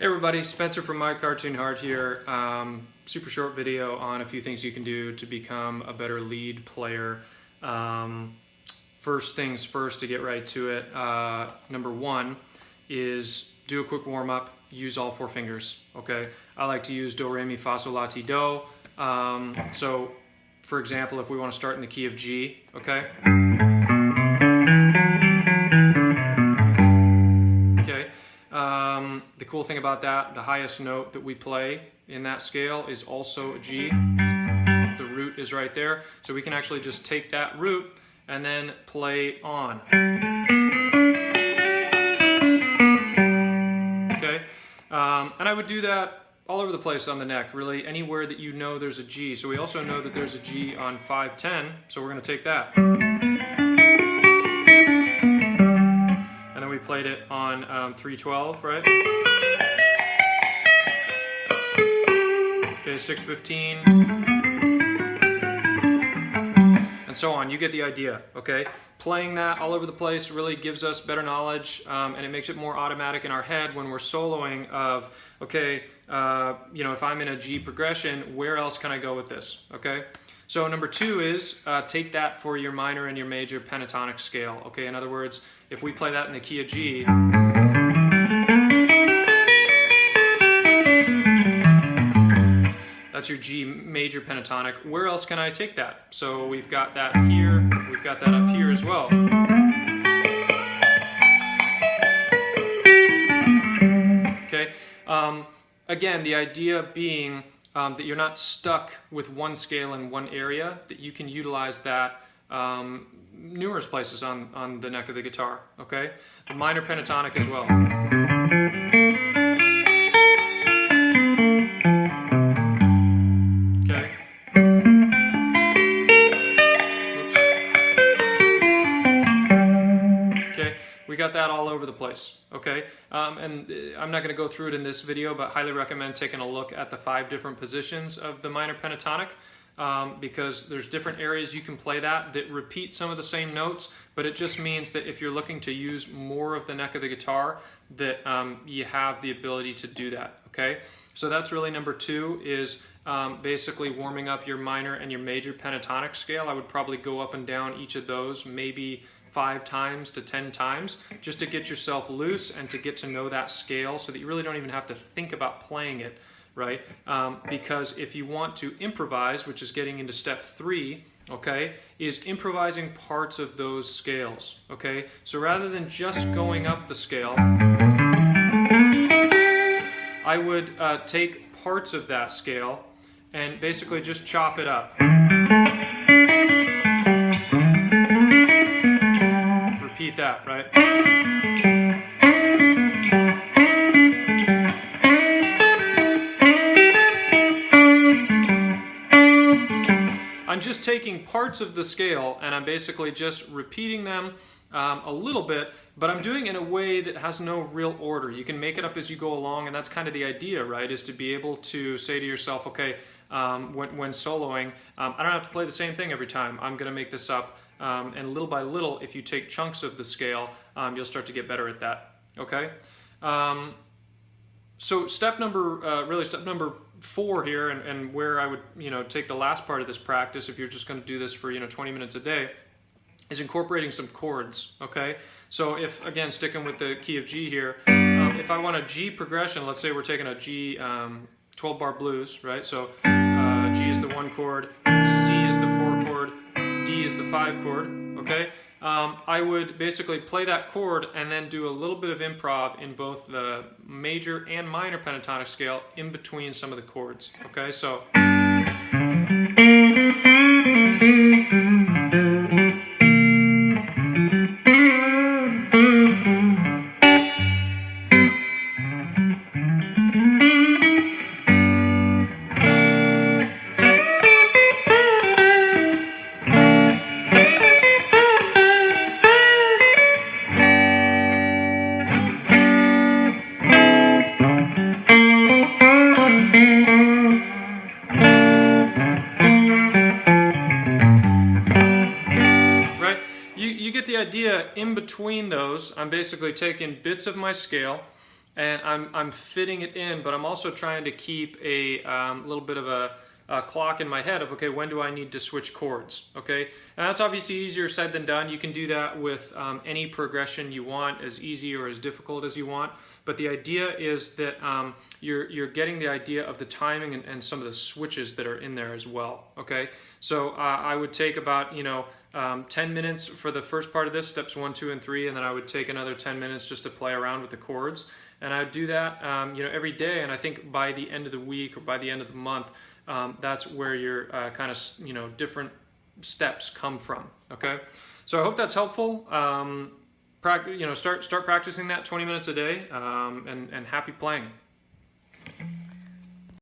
Hey everybody, Spencer from My Cartoon Heart here. Super short video on a few things you can do to become a better lead player. First things first, to get right to it, number one is do a quick warm-up, use all four fingers, okay? I like to use do, re, mi, fa, sol, la, ti, do. So, for example, if we want to start in the key of G, okay? The cool thing about that, the highest note that we play in that scale is also a G. The root is right there. So we can actually just take that root and then play on. Okay? And I would do that all over the place on the neck, really, anywhere that you know there's a G. So we also know that there's a G on 5-10, so we're going to take that. And then we played it on 3-12, right? Okay, 6-15, and so on. You get the idea, okay? Playing that all over the place really gives us better knowledge, and it makes it more automatic in our head when we're soloing of, okay, you know, if I'm in a G progression, where else can I go with this, okay? So number two is take that for your minor and your major pentatonic scale, okay? In other words, if we play that in the key of G, that's your G major pentatonic. Where else can I take that? So we've got that here, we've got that up here as well. Okay, again, the idea being that you're not stuck with one scale in one area, that you can utilize that numerous places on the neck of the guitar, okay? The minor pentatonic as well. We got that all over the place, okay? And I'm not going to go through it in this video, but highly recommend taking a look at the 5 different positions of the minor pentatonic, because there's different areas you can play that repeat some of the same notes, but it just means that if you're looking to use more of the neck of the guitar, that you have the ability to do that, okay? So that's really number 2 is basically warming up your minor and your major pentatonic scale. I would probably go up and down each of those maybe 5 times to 10 times, just to get yourself loose and to get to know that scale so that you really don't even have to think about playing it, right? Because if you want to improvise, which is getting into step 3, okay, is improvising parts of those scales, okay? So rather than just going up the scale, I would take parts of that scale and basically just chop it up. Repeat that, right? I'm just taking parts of the scale and I'm basically just repeating them a little bit, but I'm doing it in a way that has no real order. You can make it up as you go along, and that's kind of the idea, right? Is to be able to say to yourself, okay, when soloing, I don't have to play the same thing every time. I'm going to make this up. And little by little, if you take chunks of the scale, you'll start to get better at that, okay? So step number 4 here, and where I would, take the last part of this practice, if you're just going to do this for, 20 minutes a day, is incorporating some chords, okay? So if, again, sticking with the key of G here, if I want a G progression, let's say we're taking a G 12-bar blues, right? So G is the 1 chord, C is the 4 chord, D is the 5 chord, okay? I would basically play that chord and then do a little bit of improv in both the major and minor pentatonic scale in between some of the chords, okay? So you get the idea. In between those, I'm basically taking bits of my scale and I'm fitting it in, but I'm also trying to keep a little bit of a clock in my head of, okay, when do I need to switch chords, okay? And that's obviously easier said than done. You can do that with any progression you want, as easy or as difficult as you want, but the idea is that you're getting the idea of the timing and some of the switches that are in there as well, okay? So I would take about, 10 minutes for the first part of this, steps 1, 2, and 3, and then I would take another 10 minutes just to play around with the chords. And I would do that, every day, and I think by the end of the week or by the end of the month, that's where your kind of, different steps come from, okay? So I hope that's helpful. Start practicing that 20 minutes a day, and happy playing.